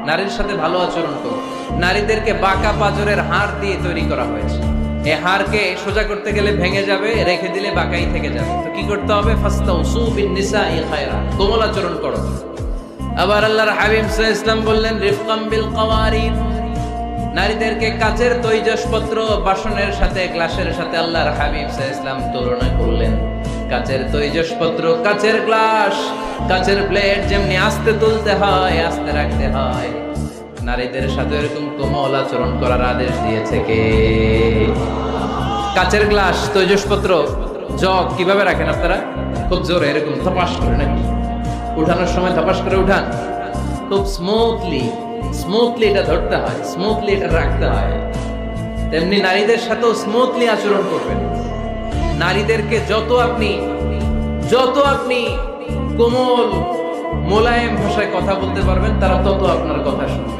নারীর সাথে ভালো আচরণ করো। নারীদেরকে বাঁকা পাজরের হাড় দিয়ে তৈরি করা হয়েছে। এই হাড়কে সোজা করতে গেলে ভেঙে যাবে, রেখে দিলে বাঁকাই থেকে যাবে। তো কি করতে হবে? ফাস্তাউসু বিন-নিসাই খায়রা, কোমল আচরণ করো। আবার আল্লাহর হাবিব সাল্লাল্লাহু আলাইহি ওয়াসাল্লাম বললেন, রিফকাম বিল কাওয়ারিদ, নারীদেরকে কাচের তৈজসপত্র বাসনের সাথে, গ্লাসের সাথে আল্লাহর হাবিব সাল্লাল্লাহু আলাইহি ওয়াসাল্লাম তুলনা করলেন। কাচের তৈজসপত্র, কাচের গ্লাস, কাচের প্লেট যেমনি আস্তে তুলতে হয়, আস্তে রাখতে হয়, নারীদের সাথে এরকম কোমল আচরণ করার আদেশ দিয়েছে কে? কাচের গ্লাস, তৈজসপত্র, জগ কিভাবে রাখেন আপনারা? খুব জোরে এরকম ধপাস করে নাকি? উঠানোর সময় ধপাস করে উঠান? খুব স্মুথলি এটা ধরতে হয়, স্মুথলি এটা রাখতে হয়। তেমনি নারীদের সাথেও স্মুথলি আচরণ করবেন। নারীদেরকে যত আপনি কোমল মোলায়েম ভাষায় কথা বলতে পারবেন, তারা তত আপনার কথা শুনবে।